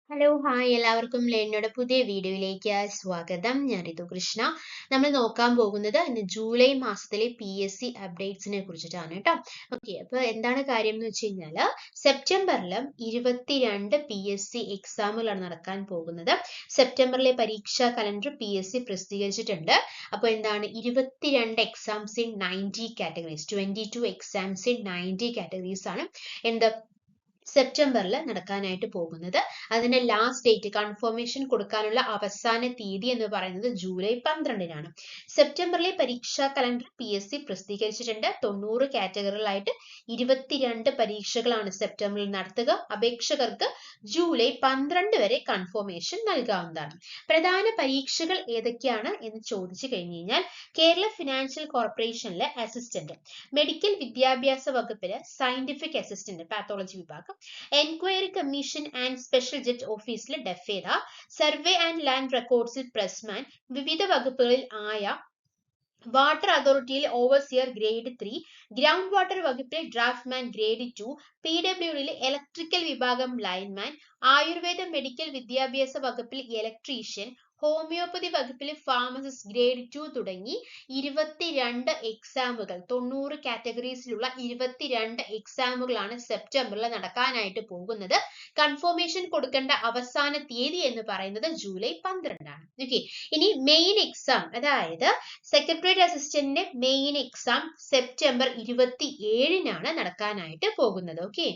Hello hi എല്ലാവർക്കും ലേണിയുടെ പുതിയ വീഡിയോയിലേക്ക് സ്വാഗതം. ഞാൻ ഋതുകൃഷ്ണ. നമ്മൾ നോക്കാൻ പോകുന്നത് ഇന്ന് ജൂലൈ മാസത്തിലെ PSC അപ്ഡേറ്റ്സിനെ കുറിച്ചിട്ടാണ് കേട്ടോ. ഓക്കെ, അപ്പൊ എന്താണ് കാര്യം എന്ന് വെച്ച് കഴിഞ്ഞാല് സെപ്റ്റംബറിലും 22 PSC എക്സാമുകളാണ് നടക്കാൻ പോകുന്നത്. സെപ്റ്റംബറിലെ പരീക്ഷാ കലണ്ടർ PSC പ്രസിദ്ധീകരിച്ചിട്ടുണ്ട്. അപ്പൊ എന്താണ് 22 exams in 90 categories, 22 exams in 90 categories ആണ് എന്ത് സെപ്റ്റംബറിൽ നടക്കാനായിട്ട് പോകുന്നത്. അതിന്റെ ലാസ്റ്റ് ഡേറ്റ് കൺഫർമേഷൻ കൊടുക്കാനുള്ള അവസാന തീയതി എന്ന് പറയുന്നത് ജൂലൈ 12-നാണ്. സെപ്റ്റംബറിലെ പരീക്ഷാ കലണ്ടർ PSC പ്രസിദ്ധീകരിച്ചിട്ടുണ്ട്. 90 കാറ്റഗറികളായിട്ട് 22 പരീക്ഷകളാണ് സെപ്റ്റംബറിൽ നടത്തുക. അപേക്ഷകർക്ക് ജൂലൈ 12 വരെ കൺഫർമേഷൻ നൽകാവുന്നതാണ്. പ്രധാന പരീക്ഷകൾ ഏതൊക്കെയാണ് എന്ന് ചോദിച്ചു കഴിഞ്ഞു കഴിഞ്ഞാൽ കേരള ഫിനാൻഷ്യൽ കോർപ്പറേഷനിലെ അസിസ്റ്റന്റ്, മെഡിക്കൽ വിദ്യാഭ്യാസ വകുപ്പിലെ സയന്റിഫിക് അസിസ്റ്റന്റ് പാത്തോളജി വിഭാഗം, enquiry commission and special judge ഓഫീസിലെ ഡെഫേദ, സർവേ ആൻഡ് ലാൻഡ് റെക്കോർഡ്സിൽ പ്രസ്മാൻ, വിവിധ വകുപ്പുകളിൽ ആയ, വാട്ടർ അതോറിറ്റിയിൽ ഓവർസിയർ ഗ്രേഡ് 3, ഗ്രൗണ്ട് വാട്ടർ വകുപ്പിൽ ഡ്രാഫ്റ്റ്മാൻ ഗ്രേഡ് 2, PWഡിയിലെ ഇലക്ട്രിക്കൽ വിഭാഗം ലൈൻമാൻ, ആയുർവേദ മെഡിക്കൽ വിദ്യാഭ്യാസ വകുപ്പിൽ ഇലക്ട്രീഷ്യൻ, ഹോമിയോപ്പതി വകുപ്പിലെ ഫാർമസിസ്റ്റ് ഗ്രേഡ് 2 തുടങ്ങി 22 എക്സാമുകൾ, 90 കാറ്റഗറീസിലുള്ള 22 എക്സാമുകളാണ് സെപ്റ്റംബറിൽ നടക്കാനായിട്ട് പോകുന്നത്. കൺഫർമേഷൻ കൊടുക്കേണ്ട അവസാന തീയതി എന്ന് പറയുന്നത് ജൂലൈ 12-നാണ്. ഓക്കെ, ഇനി മെയിൻ എക്സാം, അതായത് സെക്രട്ടേറിയറ്റ് അസിസ്റ്റന്റിന്റെ മെയിൻ എക്സാം സെപ്റ്റംബർ 27-നാണ് നടക്കാനായിട്ട് പോകുന്നത്. ഓക്കെ,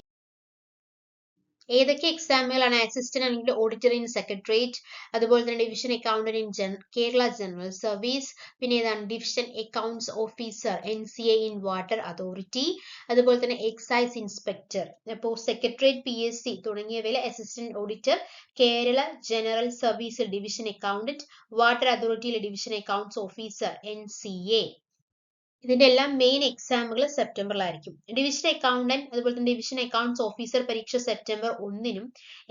ഏതൊക്കെ എക്സാമുകളാണ്? അസിസ്റ്റന്റ് അല്ലെങ്കിൽ ഓഡിറ്റർ ഇൻ സെക്രട്ടേറിയറ്റ്, അതുപോലെ തന്നെ division accountant in Kerala general service, പിന്നെ ഏതാണ് division accounts officer NCA in water അതോറിറ്റി, അതുപോലെ തന്നെ എക്സൈസ് ഇൻസ്പെക്ടർ. അപ്പോൾ സെക്രട്ടേറിയറ്റ് PSC തുടങ്ങിയവയിലെ അസിസ്റ്റന്റ് ഓഡിറ്റർ, കേരള ജനറൽ സർവീസിൽ ഡിവിഷൻ അക്കൗണ്ടന്റ്, വാട്ടർ അതോറിറ്റിയിലെ ഡിവിഷൻ അക്കൗണ്ട്സ് ഓഫീസർ NCA. ഇതിന്റെ എല്ലാം മെയിൻ എക്സാമുകൾ സെപ്റ്റംബറിലായിരിക്കും. ഡിവിഷൻ അക്കൗണ്ടന്റ് അതുപോലെ തന്നെ ഡിവിഷൻ അക്കൗണ്ട്സ് ഓഫീസർ പരീക്ഷ സെപ്റ്റംബർ 1-നും,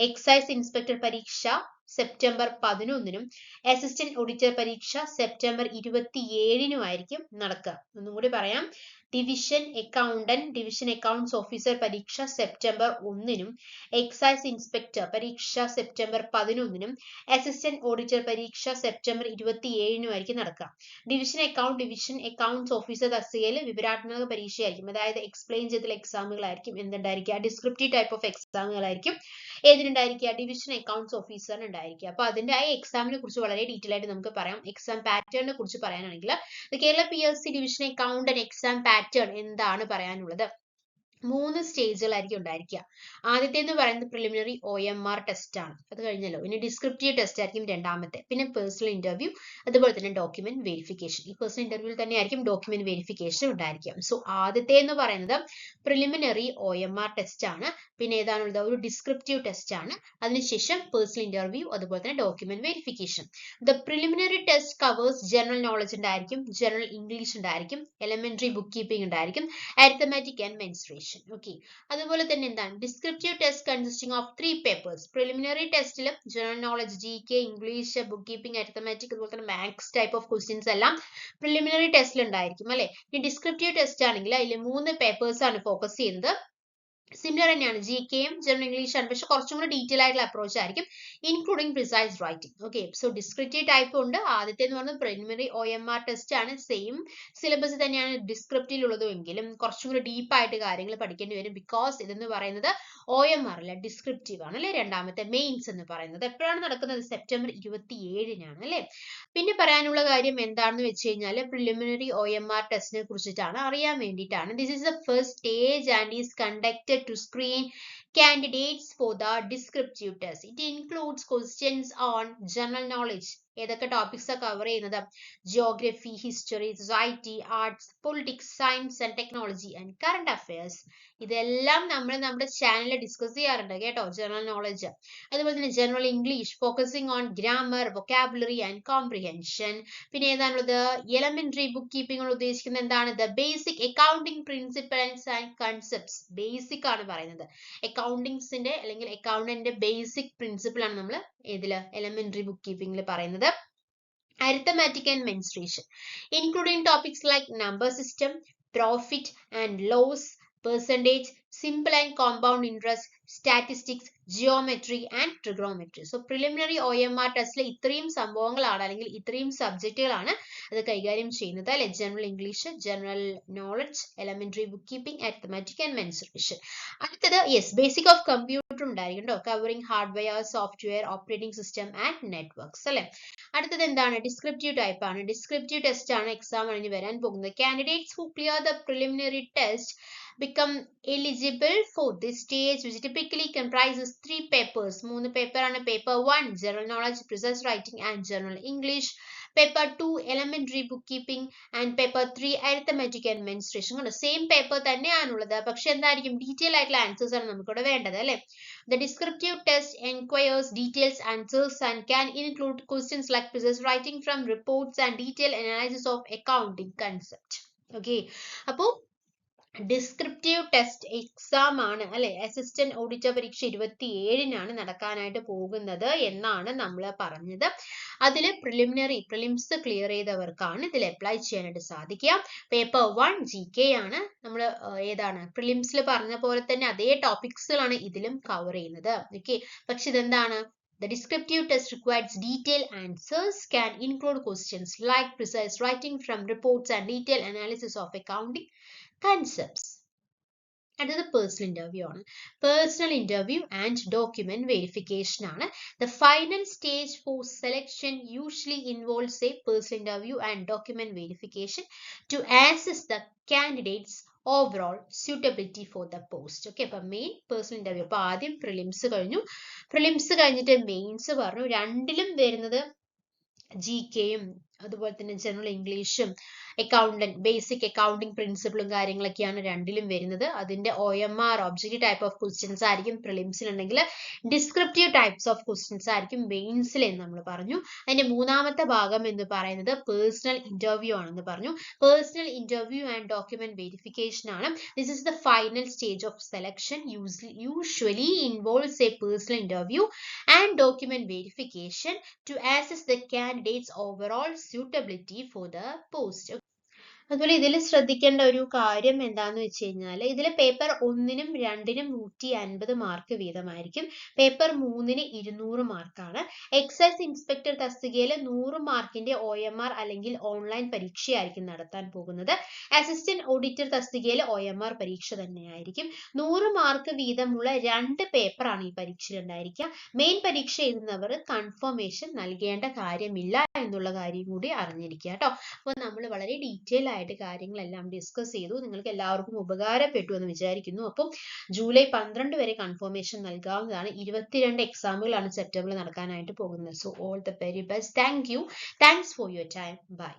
എക്സൈസ് ഇൻസ്പെക്ടർ പരീക്ഷ സെപ്റ്റംബർ 11-നും, അസിസ്റ്റന്റ് ഓഡിറ്റർ പരീക്ഷ സെപ്റ്റംബർ 27-നും ആയിരിക്കും നടക്കുക. ഒന്നും കൂടി പറയാം, division accountant division accounts officer പരീക്ഷ സെപ്റ്റംബർ 1-നും, എക്സൈസ് ഇൻസ്പെക്ടർ പരീക്ഷ സെപ്റ്റംബർ 11-നും, അസിസ്റ്റന്റ് ഓഡിറ്റർ പരീക്ഷ സെപ്റ്റംബർ 27-നും ആയിരിക്കും നടക്കുക. ഡിവിഷൻ അക്കൗണ്ട്സ് ഓഫീസർ തസ്തികയിൽ വിവരാത്മക പരീക്ഷയായിരിക്കും. അതായത് എക്സ്പ്ലെയിൻ ചെയ്തുള്ള എക്സാമുകളായിരിക്കും. എന്തുണ്ടായിരിക്കുക? ഡിസ്ക്രിപ്റ്റീവ് ടൈപ്പ് ഓഫ് എക്സാമുകളായിരിക്കും. ഏതിനുണ്ടായിരിക്കുക? ഡിവിഷൻ അക്കൗണ്ട്സ് ഓഫീസറിന് ഉണ്ടായിരിക്കുക. അപ്പൊ അതിന്റെ ആ എക്സാമിനെ കുറിച്ച് വളരെ ഡീറ്റെയിൽ ആയിട്ട് നമുക്ക് പറയാം. എക്സാം പാറ്റേണിനെ കുറിച്ച് പറയാനാണെങ്കിൽ Kerala PSC division accountant exam pattern എന്താണ് പറയാനുള്ളത്? 3 സ്റ്റേജുകളായിരിക്കും ഉണ്ടായിരിക്കുക. ആദ്യത്തേന്ന് പറയുന്നത് പ്രിലിമിനറി OMR ടെസ്റ്റ് ആണ്. അത് കഴിഞ്ഞല്ലോ. ഇനി ഡിസ്ക്രിപ്റ്റീവ് ടെസ്റ്റ് ആയിരിക്കും രണ്ടാമത്തെ. പിന്നെ പേഴ്സണൽ ഇന്റർവ്യൂ, അതുപോലെ തന്നെ ഡോക്യുമെന്റ് വെരിഫിക്കേഷൻ. ഈ പേഴ്സണൽ ഇന്റർവ്യൂവിൽ തന്നെ ആയിരിക്കും ഡോക്യുമെന്റ് വെരിഫിക്കേഷൻ ഉണ്ടായിരിക്കുക. സോ ആദ്യത്തെ എന്ന് പറയുന്നത് പ്രിലിമിനറി OMR ടെസ്റ്റ് ആണ്. പിന്നെ ഏതാണുള്ളത്? ഒരു ഡിസ്ക്രിപ്റ്റീവ് ടെസ്റ്റ് ആണ്. അതിനുശേഷം പേഴ്സണൽ ഇന്റർവ്യൂ, അതുപോലെ തന്നെ document verification. The preliminary test covers general knowledge ഉണ്ടായിരിക്കും, ജനറൽ ഇംഗ്ലീഷ് ഉണ്ടായിരിക്കും, എലമെന്ററി ബുക്ക് കീപ്പിംഗ് ഉണ്ടായിരിക്കും, അരിത്തമാറ്റിക് ആൻഡ് മെൻസ്ട്രേഷൻ. ഓക്കെ, അതുപോലെ തന്നെ എന്താണ്? Descriptive test consisting of 3 papers. Preliminary ടെസ്റ്റിലും general knowledge, GK, English, book keeping, arithmetic, അതുപോലെ തന്നെ മാത്സ് ടൈപ്പ് ഓഫ് ക്വസ്റ്റ്യൻസ് എല്ലാം പ്രിലിമിനറി ടെസ്റ്റിൽ ഉണ്ടായിരിക്കും അല്ലെ. ഇനി ഡിസ്ക്രിപ്റ്റീവ് ടെസ്റ്റ് ആണെങ്കിൽ അതിൽ 3 പേപ്പേഴ്സ് ആണ് ഫോക്കസ് ചെയ്യുന്നത്. സിമിലർ തന്നെയാണ്, GKയും ജനറൽ ഇംഗ്ലീഷ് ആണ്, പക്ഷെ കുറച്ചും കൂടി ഡീറ്റെയിൽ ആയിട്ടുള്ള അപ്രോച്ച് ആയിരിക്കും, including precise writing. Okay, so descriptive type ഉണ്ട്. ആദ്യത്തെ എന്ന് പറയുന്നത് പ്രിലിമിനറി OMR ടെസ്റ്റ് ആണ്. സെയിം സിലബസ് തന്നെയാണ് ഡിസ്ക്രിപ്റ്റീവ് ഉള്ളതും, എങ്കിലും കുറച്ചും കൂടി ഡീപ്പ് ആയിട്ട് കാര്യങ്ങൾ പഠിക്കേണ്ടി വരും. ബിക്കോസ് ഇതെന്ന് പറയുന്നത് OMR അല്ല, ഡിസ്ക്രിപ്റ്റീവ് ആണ് അല്ലെ. രണ്ടാമത്തെ മെയിൻസ് എന്ന് പറയുന്നത് എപ്പോഴാണ് നടക്കുന്നത്? സെപ്റ്റംബർ 27-നാണ് അല്ലെ. പിന്നെ പറയാനുള്ള കാര്യം എന്താണെന്ന് വെച്ച് കഴിഞ്ഞാൽ പ്രിലിമിനറി OMR ടെസ്റ്റിനെ കുറിച്ചിട്ടാണ്, അറിയാൻ വേണ്ടിയിട്ടാണ്. This is the first stage and is conducted to screen candidates for the descriptive test. It includes questions on general knowledge. ഏതൊക്കെ ടോപ്പിക്സ് കവർ ചെയ്യുന്നത്? Geography, history, society, arts, politics, science and technology and current affairs. ഇതെല്ലാം നമ്മൾ നമ്മുടെ ചാനലിൽ discuss ചെയ്യാറുണ്ട് കേട്ടോ. General knowledge, അതുപോലെ തന്നെ general English focusing on grammar, vocabulary and comprehension. പിന്നെ ഏതാണുള്ളത്? എലമെന്ററി ബുക്ക് കീപ്പിംഗ് കൊണ്ട് ഉദ്ദേശിക്കുന്നത് എന്താണ്? The basic accounting principles and concepts. Basic ആണ് പറയുന്നത്. അക്കൗണ്ടിങ്സിന്റെ അല്ലെങ്കിൽ അക്കൗണ്ടന്റിന്റെ ബേസിക് പ്രിൻസിപ്പിൾ ആണ് നമ്മൾ ഇതില് എലമെന്ററി ബുക്ക് കീപ്പിംഗിൽ പറയുന്നത്. Arithmetic and menstruation, including topics like number system, profit and loss, percentage, simple and compound interest, statistics, geometry and trigonometry. So preliminary OMR test ലെ ഇത്രയും സംഭവങ്ങളാണ് അല്ലെങ്കിൽ ഇത്രയും സബ്ജക്റ്റുകളാണ് അത് കൈകാര്യം ചെയ്യുന്നത് അല്ലെ. General English, general knowledge, elementary book keeping, arithmetic and mensuration. അടുത്തത് യെസ് ബേസിക് ഓഫ് കമ്പ്യൂട്ടർ ഉണ്ടായിരിക്കും കേട്ടോ, covering hardware, software, operating system and networks അല്ലെ. അടുത്തത് എന്താണ്? ഡിസ്ക്രിപ്റ്റീവ് ടൈപ്പ് ആണ്. ഡിസ്ക്രിപ്റ്റീവ് ടെസ്റ്റ് ആണ് എക്സാം കഴിഞ്ഞ് വരാൻ പോകുന്നത്. Candidates who clear the preliminary test become eligible for this stage, which typically comprises 3 papers. 3 paper ആണ്. Paper 1 general knowledge, precise writing and general English, paper 2 elementary bookkeeping and paper 3 arithmetic and mensuration. Same paper തന്നെയാണുള്ളത്, പക്ഷെ എന്തായിരിക്കും detail ആയിട്ടുള്ള answers ആണ് നമുക്കിവിടെ വേണ്ടത് അല്ലെ. The descriptive test enquires detailed answers and can include questions like precise writing from reports and detailed analysis of accounting concept. Okay, അപ്പോൾ descriptive test exam ആണ് അല്ലെ. അസിസ്റ്റന്റ് ഓഡിറ്റർ പരീക്ഷ 27-നാണ് നടക്കാനായിട്ട് പോകുന്നത് എന്നാണ് നമ്മൾ പറഞ്ഞത്. അതിൽ പ്രിലിംസ് ക്ലിയർ ചെയ്തവർക്കാണ് ഇതിൽ അപ്ലൈ ചെയ്യാനായിട്ട് സാധിക്കുക. പേപ്പർ 1 GK ആണ്. നമ്മൾ ഏതാണ് പ്രിലിംസിൽ പറഞ്ഞ പോലെ തന്നെ അതേ ടോപ്പിക്സുകളാണ് ഇതിലും കവർ ചെയ്യുന്നത്. ഓക്കെ, പക്ഷെ ഇതെന്താണ്? The descriptive test requires detailed answers, can include questions like precise writing from reports and detailed analysis of accounting concepts. അടുത്തത് പേഴ്സണൽ ഇന്റർവ്യൂ ആണ്. Personal interview and document verification ആണ്. The final stage for selection usually involves a personal interview and document verification to assess the candidates overall suitability for the post. Okay, അപ്പോൾ main personal interview. അപ്പോൾ ആദ്യം prelims കഴിഞ്ഞു, prelims കഴിഞ്ഞിട്ട് mains പറഞ്ഞു. രണ്ടിലും വരുന്നത് GKയും അതുപോലെ തന്നെ ജനറൽ ഇംഗ്ലീഷും ബേസിക് അക്കൗണ്ടിങ് പ്രിൻസിപ്പിളും കാര്യങ്ങളൊക്കെയാണ് രണ്ടിലും വരുന്നത്. അതിന്റെ OMR objective type of questions ആയിരിക്കും പ്രിലിംസിലുണ്ടെങ്കിൽ, ഡിസ്ക്രിപ്റ്റീവ് ടൈപ്സ് ഓഫ് ക്വസ്റ്റ്യൻസ് ആയിരിക്കും മെയിൻസിൽ എന്ന് നമ്മൾ പറഞ്ഞു. അതിന്റെ മൂന്നാമത്തെ ഭാഗം എന്ന് പറയുന്നത് പേഴ്സണൽ ഇന്റർവ്യൂ ആണെന്ന് പറഞ്ഞു. Personal interview and document verification ആണ്. This is the final stage of selection, usually involves a personal interview and document verification to assess the candidate's overall suitability for the post. അതുപോലെ ഇതിൽ ശ്രദ്ധിക്കേണ്ട ഒരു കാര്യം എന്താന്ന് വെച്ച് കഴിഞ്ഞാൽ ഇതിൽ പേപ്പർ 1-നും 2-നും 150 മാർക്ക് വീതമായിരിക്കും. പേപ്പർ 3-ന് 200 മാർക്കാണ്. എക്സൈസ് ഇൻസ്പെക്ടർ തസ്തികയിൽ 100 മാർക്കിന്റെ OMR അല്ലെങ്കിൽ ഓൺലൈൻ പരീക്ഷയായിരിക്കും നടത്താൻ പോകുന്നത്. അസിസ്റ്റന്റ് ഓഡിറ്റർ തസ്തികയിൽ OMR പരീക്ഷ തന്നെയായിരിക്കും. 100 മാർക്ക് വീതമുള്ള 2 പേപ്പറാണ് ഈ പരീക്ഷയിൽ ഉണ്ടായിരിക്കുക. മെയിൻ പരീക്ഷ എഴുതുന്നവർ കൺഫർമേഷൻ നൽകേണ്ട കാര്യമില്ല എന്നുള്ള കാര്യം കൂടി അറിഞ്ഞിരിക്കുക കേട്ടോ. അപ്പോൾ നമ്മൾ വളരെ ഡീറ്റെയിൽ ആയിട്ട് കാര്യങ്ങളെല്ലാം ഡിസ്കസ് ചെയ്തു. നിങ്ങൾക്ക് എല്ലാവർക്കും ഉപകാരപ്പെട്ടു എന്ന് വിചാരിക്കുന്നു. അപ്പം ജൂലൈ 12 വരെ കൺഫർമേഷൻ നൽകാവുന്നതാണ്. 22 എക്സാമുകളാണ് സെപ്റ്റംബറിൽ നടക്കാനായിട്ട് പോകുന്നത്. So all the very best. Thank you. Thanks for your time. By.